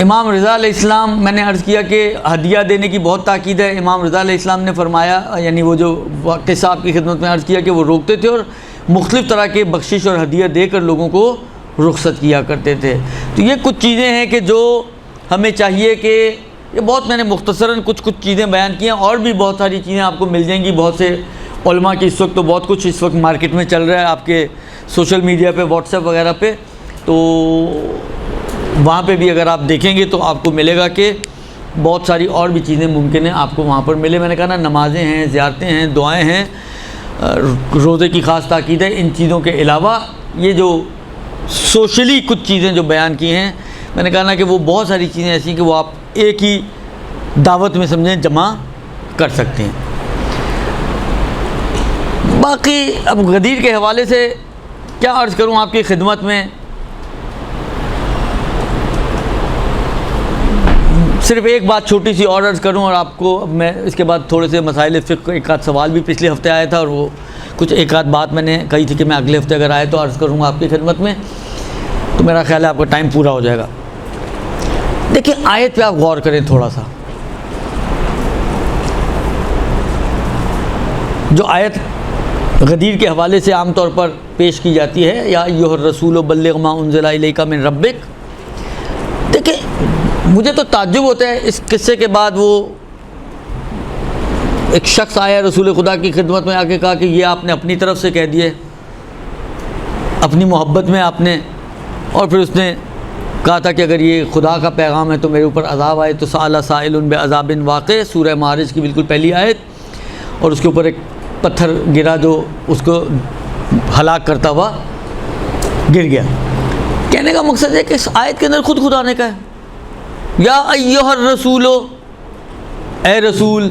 امام رضا علیہ السلام، میں نے عرض کیا کہ ہدیہ دینے کی بہت تاکید ہے، امام رضا علیہ السلام نے فرمایا، یعنی وہ جو قصہ آپ کی خدمت میں عرض کیا کہ وہ روکتے تھے اور مختلف طرح کے بخشش اور ہدیہ دے کر لوگوں کو رخصت کیا کرتے تھے۔ تو یہ کچھ چیزیں ہیں کہ جو ہمیں چاہیے کہ یہ بہت میں نے مختصراً کچھ چیزیں بیان کی ہیں، اور بھی بہت ساری چیزیں آپ کو مل جائیں گی. بہت سے علماء کی اس وقت تو بہت کچھ اس وقت مارکیٹ میں چل رہا ہے آپ کے سوشل میڈیا پہ، واٹس ایپ وغیرہ پہ، تو وہاں پہ بھی اگر آپ دیکھیں گے تو آپ کو ملے گا کہ بہت ساری اور بھی چیزیں ممکن ہیں آپ کو وہاں پر ملے. میں نے کہا نا، نمازیں ہیں، زیارتیں ہیں، دعائیں ہیں، روزے کی خاص تاکید ہے. ان چیزوں کے علاوہ یہ جو سوشلی کچھ چیزیں جو بیان کی ہیں، میں نے کہا نا کہ وہ بہت ساری چیزیں ایسی ہیں کہ وہ آپ ایک ہی دعوت میں سمجھیں جمع کر سکتے ہیں. باقی اب غدیر کے حوالے سے کیا عرض کروں آپ کی خدمت میں. صرف ایک بات چھوٹی سی اور عرض کروں، اور آپ کو اب میں اس کے بعد تھوڑے سے مسائل فقہ، ایک آدھ سوال بھی پچھلے ہفتے آیا تھا، اور وہ کچھ ایک آدھ بات میں نے کہی تھی کہ میں اگلے ہفتے اگر آئے تو عرض کروں گا آپ کی خدمت میں، تو میرا خیال ہے آپ کا ٹائم پورا ہو جائے گا. دیکھیں آیت پہ آپ غور کریں تھوڑا سا. جو آیت غدیر کے حوالے سے عام طور پر پیش کی جاتی ہے، یا ایھا الرسول بلغ ما انزل الیک من ربک، دیکھیں مجھے تو تعجب ہوتا ہے اس قصے کے بعد. وہ ایک شخص آیا رسول خدا کی خدمت میں آ کے کہا کہ یہ آپ نے اپنی طرف سے کہہ دیے، اپنی محبت میں آپ نے، اور پھر اس نے کہا تھا کہ اگر یہ خدا کا پیغام ہے تو میرے اوپر عذاب آئے. تو سأل سائل بعذاب واقع، سورہ معارج کی بالکل پہلی آیت، اور اس کے اوپر ایک پتھر گرا جو اس کو ہلاک کرتا ہوا گر گیا. کہنے کا مقصد ہے کہ اس آیت کے اندر خود خدا نے کہا ہے یا ایھا الرسول، اے رسول،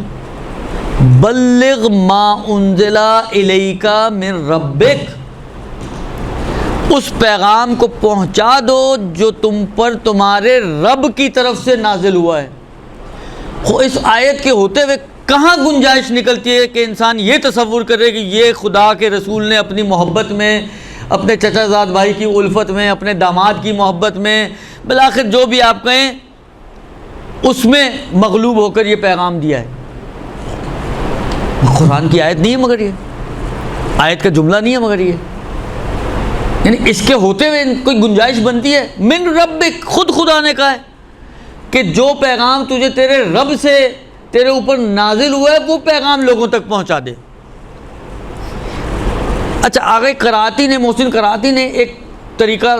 بلغ ما انزل الیک من ربک، اس پیغام کو پہنچا دو جو تم پر تمہارے رب کی طرف سے نازل ہوا ہے. اس آیت کے ہوتے ہوئے کہاں گنجائش نکلتی ہے کہ انسان یہ تصور کرے کہ یہ خدا کے رسول نے اپنی محبت میں، اپنے چچا زاد بھائی کی الفت میں، اپنے داماد کی محبت میں، بالآخر جو بھی آپ کہیں اس میں مغلوب ہو کر یہ پیغام دیا ہے. قرآن کی آیت نہیں ہے مگر یہ آیت کا جملہ نہیں ہے مگر یہ، یعنی اس کے ہوتے ہوئے کوئی گنجائش بنتی ہے. من ربک، خود خدا نے کہا ہے کہ جو پیغام تجھے تیرے رب سے تیرے اوپر نازل ہوا ہے وہ پیغام لوگوں تک پہنچا دے. اچھا آگے قرآتی نے، محسن قرآتی نے ایک طریقہ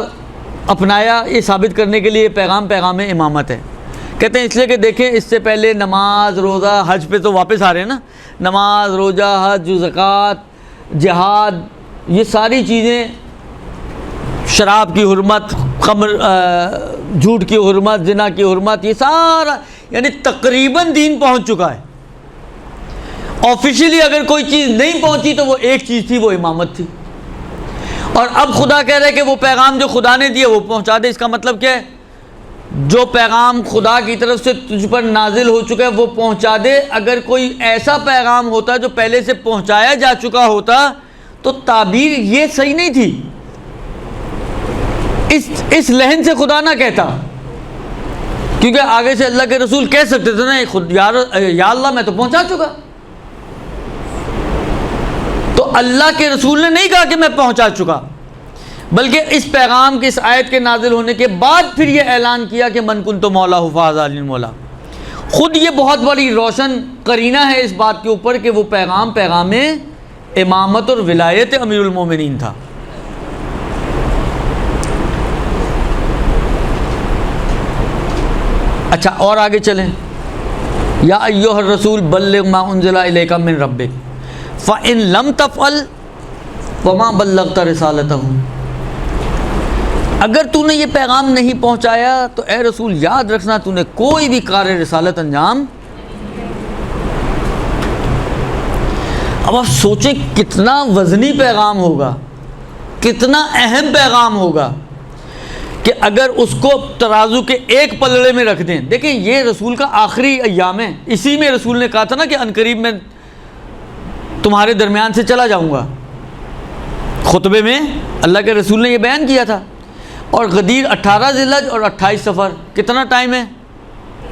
اپنایا یہ ثابت کرنے کے لیے پیغام امامت ہے. کہتے ہیں اس لیے کہ دیکھیں اس سے پہلے نماز، روزہ، حج پہ تو واپس آ رہے ہیں نا، نماز، روزہ، حج، زکوٰۃ، جہاد، یہ ساری چیزیں، شراب کی حرمت، خمر، جھوٹ کی حرمت، زنا کی حرمت، یہ سارا یعنی تقریباً دین پہنچ چکا ہے. آفیشیلی اگر کوئی چیز نہیں پہنچی تو وہ ایک چیز تھی، وہ امامت تھی. اور اب خدا کہہ رہے کہ وہ پیغام جو خدا نے دیا وہ پہنچا دے. اس کا مطلب کیا ہے؟ جو پیغام خدا کی طرف سے تجھ پر نازل ہو چکا ہے وہ پہنچا دے. اگر کوئی ایسا پیغام ہوتا جو پہلے سے پہنچایا جا چکا ہوتا تو تعبیر یہ صحیح نہیں تھی، اس لحن سے خدا نہ کہتا، کیونکہ آگے سے اللہ کے رسول کہہ سکتے تھے نا خود یا اللہ میں تو پہنچا چکا. تو اللہ کے رسول نے نہیں کہا کہ میں پہنچا چکا، بلکہ اس پیغام کی، اس آیت کے نازل ہونے کے بعد پھر یہ اعلان کیا کہ من کنت مولا فہذا المولا. خود یہ بہت بڑی روشن قرینہ ہے اس بات کے اوپر کہ وہ پیغام امامت اور ولایت امیر المومنین تھا. اچھا اور آگے چلیں. یا ایھا الرسول بلغ ما انزل الیک من ربک فإن لم تفعل وما بلغت رسالتہ. اگر تو نے یہ پیغام نہیں پہنچایا تو اے رسول یاد رکھنا تو نے کوئی بھی کار رسالت انجام. اب آپ سوچیں کتنا وزنی پیغام ہوگا، کتنا اہم پیغام ہوگا کہ اگر اس کو ترازو کے ایک پلڑے میں رکھ دیں. دیکھیں یہ رسول کا آخری ایام ہے، اسی میں رسول نے کہا تھا نا کہ عنقریب میں تمہارے درمیان سے چلا جاؤں گا. خطبے میں اللہ کے رسول نے یہ بیان کیا تھا. اور غدیر 18 ذی الحج اور 28 صفر، کتنا ٹائم ہے؟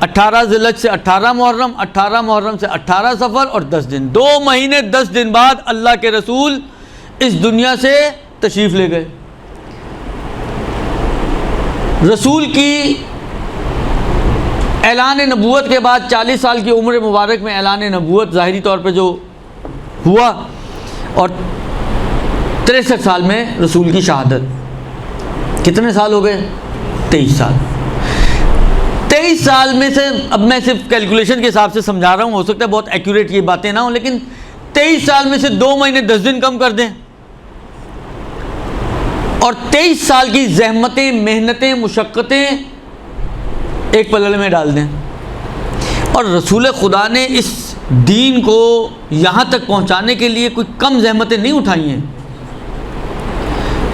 18 ذی الحج سے 18 محرم، 18 محرم سے 18 صفر اور 10 دن، 2 مہینے 10 دن بعد اللہ کے رسول اس دنیا سے تشریف لے گئے. رسول کی اعلان نبوت کے بعد 40 سال کی عمر مبارک میں اعلان نبوت ظاہری طور پہ جو ہوا، اور 63 سال میں رسول کی شہادت۔ کتنے سال ہو گئے؟ 23 سال۔ 23 سال میں سے، اب میں صرف کیلکولیشن کے حساب سے سمجھا رہا ہوں، ہو سکتا ہے بہت ایکوریٹ یہ باتیں نہ ہوں، لیکن 23 سال میں سے 2 مہینے 10 دن کم کر دیں، اور 23 سال کی زحمتیں، محنتیں، مشقتیں ایک پلڑے میں ڈال دیں، اور رسول خدا نے اس دین کو یہاں تک پہنچانے کے لیے کوئی کم زحمتیں نہیں اٹھائی ہیں،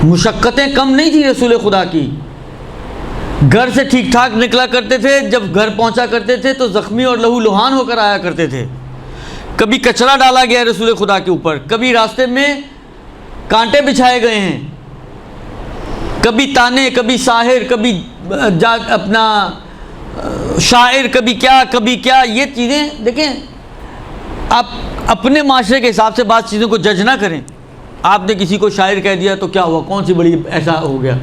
مشقتیں کم نہیں تھی رسول خدا کی۔ گھر سے ٹھیک ٹھاک نکلا کرتے تھے، جب گھر پہنچا کرتے تھے تو زخمی اور لہو لہان ہو کر آیا کرتے تھے۔ کبھی کچرا ڈالا گیا رسول خدا کے اوپر، کبھی راستے میں کانٹے بچھائے گئے ہیں، کبھی تانے، کبھی ساحر، کبھی اپنا شاعر، کبھی کیا۔ یہ چیزیں دیکھیں، آپ اپنے معاشرے کے حساب سے بعض چیزوں کو جج نہ کریں۔ آپ نے کسی کو شاعر کہہ دیا تو کیا ہوا، کون سی بڑی ایسا ہو گیا؟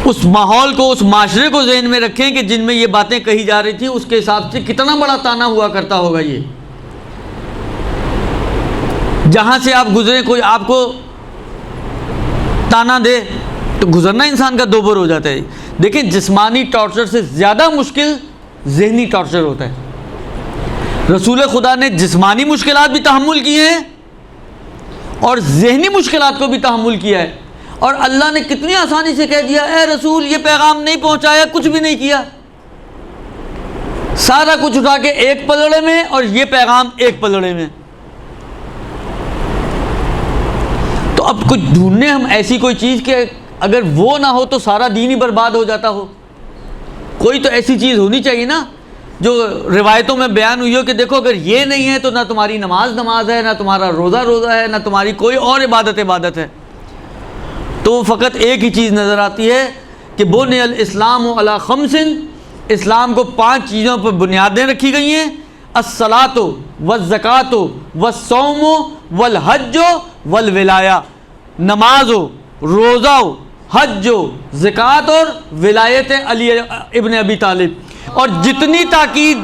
اس ماحول کو، اس معاشرے کو ذہن میں رکھیں کہ جن میں یہ باتیں کہی جا رہی تھیں، اس کے حساب سے کتنا بڑا تانا ہوا کرتا ہوگا۔ یہ جہاں سے آپ گزرے، کوئی آپ کو تانا دے تو گزرنا انسان کا دوبر ہو جاتا ہے۔ دیکھیں، جسمانی ٹارچر سے زیادہ مشکل ذہنی ٹارچر ہوتا ہے۔ رسول خدا نے جسمانی مشکلات بھی تحمل کی ہیں اور ذہنی مشکلات کو بھی تحمل کیا ہے، اور اللہ نے کتنی آسانی سے کہہ دیا، اے رسول یہ پیغام نہیں پہنچایا، کچھ بھی نہیں کیا، سارا کچھ اٹھا کے ایک پلڑے میں اور یہ پیغام ایک پلڑے میں۔ تو اب کچھ ڈھونڈنے ہم ایسی کوئی چیز کہ اگر وہ نہ ہو تو سارا دین ہی برباد ہو جاتا ہو۔ کوئی تو ایسی چیز ہونی چاہیے نا جو روایتوں میں بیان ہوئی ہو کہ دیکھو اگر یہ نہیں ہے تو نہ تمہاری نماز ہے، نہ تمہارا روزہ ہے، نہ تمہاری کوئی اور عبادت ہے۔ تو وہ فقط ایک ہی چیز نظر آتی ہے کہ بنی الاسلام علی خمس، اسلام کو 5 چیزوں پر بنیادیں رکھی گئی ہیں: الصلاۃ والزکوٰۃ والصوم والحج والولایہ، نماز ہو، روزہ ہو، حج ہو، زکوٰۃ اور ولایت علی ابن ابی طالب۔ اور جتنی تاکید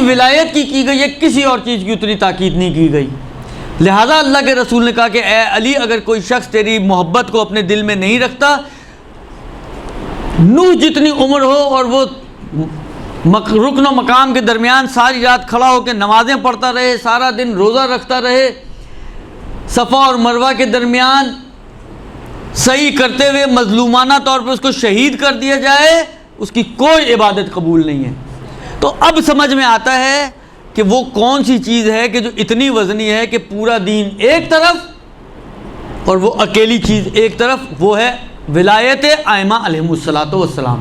ولایت کی گئی ہے، کسی اور چیز کی اتنی تاکید نہیں کی گئی۔ لہذا اللہ کے رسول نے کہا کہ اے علی، اگر کوئی شخص تیری محبت کو اپنے دل میں نہیں رکھتا، نوح جتنی عمر ہو اور وہ رکن و مقام کے درمیان ساری رات کھڑا ہو کے نمازیں پڑھتا رہے، سارا دن روزہ رکھتا رہے، صفا اور مروہ کے درمیان صحیح کرتے ہوئے مظلومانہ طور پر اس کو شہید کر دیا جائے، اس کی کوئی عبادت قبول نہیں ہے۔ تو اب سمجھ میں آتا ہے کہ وہ کون سی چیز ہے کہ جو اتنی وزنی ہے کہ پورا دین ایک طرف اور وہ اکیلی چیز ایک طرف، وہ ہے ولایت ائمہ علیہم الصلاۃ والسلام۔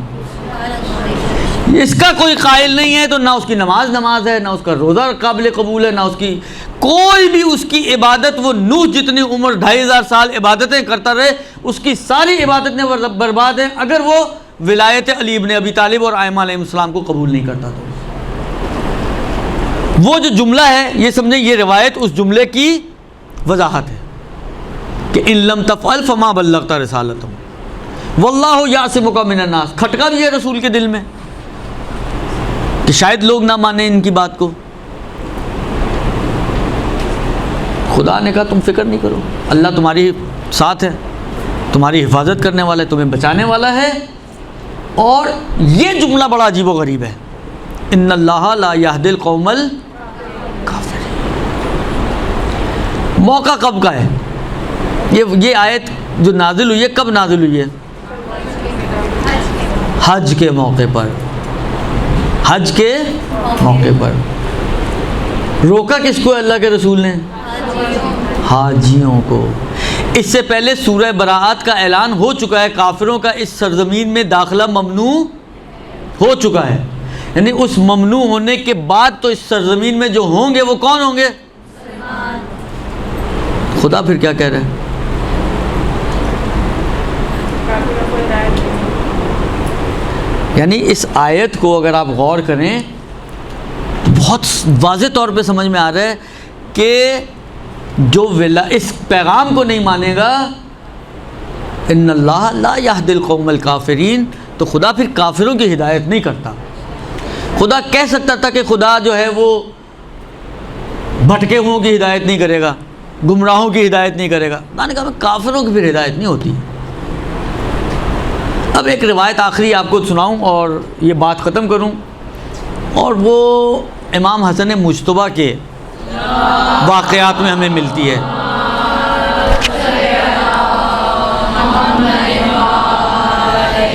اس کا کوئی قائل نہیں ہے تو نہ اس کی نماز ہے، نہ اس کا روزہ قابل قبول ہے، نہ اس کی کوئی بھی اس کی عبادت۔ وہ نوح جتنی عمر 2500 سال عبادتیں کرتا رہے، اس کی ساری عبادتیں برباد ہیں اگر وہ ولایت علی ابن ابی طالب اور ائمہ علیہ السلام کو قبول نہیں کرتا۔ تو وہ جو جملہ ہے، یہ سمجھیں یہ روایت اس جملے کی وضاحت ہے کہ ان لم تفعل فما بلغت رسالتہ واللہ یعصمک من الناس۔ کھٹکا بھی ہے رسول کے دل میں کہ شاید لوگ نہ مانیں ان کی بات کو۔ خدا نے کہا تم فکر نہیں کرو، اللہ تمہاری ساتھ ہے، تمہاری حفاظت کرنے والا ہے، تمہیں بچانے والا ہے۔ اور یہ جملہ بڑا عجیب و غریب ہے، ان اللہ لا یہدی القوم الکافرین۔ موقع کب کا ہے؟ یہ آیت جو نازل ہوئی ہے کب نازل ہوئی ہے؟ حج کے موقع پر۔ حج کے موقع پر روکا کس کو اللہ کے رسول نے؟ حاجیوں کو۔ اس سے پہلے سورہ براءت کا اعلان ہو چکا ہے، کافروں کا اس سرزمین میں داخلہ ممنوع ہو چکا ہے، یعنی اس ممنوع ہونے کے بعد تو اس سرزمین میں جو ہوں گے وہ کون ہوں گے؟ خدا پھر کیا کہہ رہا ہے؟ یعنی اس آیت کو اگر آپ غور کریں تو بہت واضح طور پہ سمجھ میں آ رہا ہے کہ جو اس پیغام کو نہیں مانے گا، ان اللہ لا یہدی القوم الکافرین، تو خدا پھر کافروں کی ہدایت نہیں کرتا۔ خدا کہہ سکتا تھا کہ خدا جو ہے وہ بھٹکے ہوئوں کی ہدایت نہیں کرے گا، گمراہوں کی ہدایت نہیں کرے گا، میں نے کہا کافروں کی پھر ہدایت نہیں ہوتی۔ اب ایک روایت آخری آپ کو سناؤں اور یہ بات ختم کروں، اور وہ امام حسن مجتبیٰ کے واقعات میں ہمیں ملتی ہے۔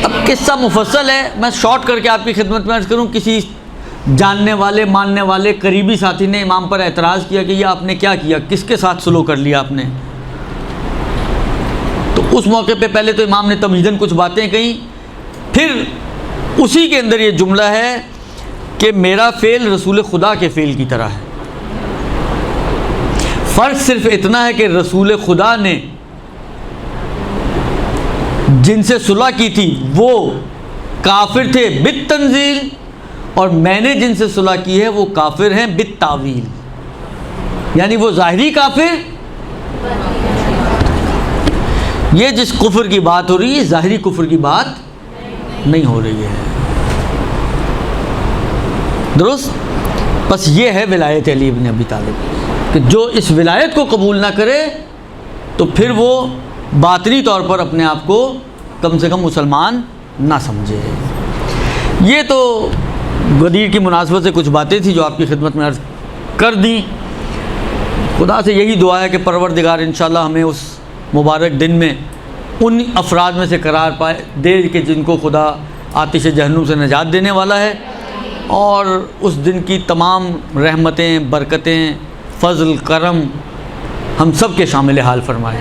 اب قصہ مفصل ہے، میں شارٹ کر کے آپ کی خدمت میں عرض کروں۔ کسی جاننے والے ماننے والے قریبی ساتھی نے امام پر اعتراض کیا کہ یہ آپ نے کیا کیا، کس کے ساتھ سلوک کر لیا آپ نے؟ تو اس موقع پہ پہلے تو امام نے تمہیداً کچھ باتیں کہیں، پھر اسی کے اندر یہ جملہ ہے کہ میرا فعل رسول خدا کے فعل کی طرح ہے۔ فرق صرف اتنا ہے کہ رسول خدا نے جن سے صلح کی تھی وہ کافر تھے بالتنزیل، اور میں نے جن سے صلح کی ہے وہ کافر ہیں بالتاویل، یعنی وہ ظاہری کافر، یہ جس کفر کی بات ہو رہی ہے ظاہری کفر کی بات نہیں ہو رہی ہے۔ درست؟ بس یہ ہے ولایت علی بن ابی طالب، کہ جو اس ولایت کو قبول نہ کرے تو پھر وہ باطنی طور پر اپنے آپ کو کم سے کم مسلمان نہ سمجھے۔ یہ تو غدیر کی مناسبت سے کچھ باتیں تھیں جو آپ کی خدمت میں عرض کر دیں۔ خدا سے یہی دعا ہے کہ پروردگار انشاءاللہ ہمیں اس مبارک دن میں ان افراد میں سے قرار پائے دے کہ جن کو خدا آتش جہنم سے نجات دینے والا ہے، اور اس دن کی تمام رحمتیں، برکتیں، فضل، کرم ہم سب کے شامل حال فرمائے۔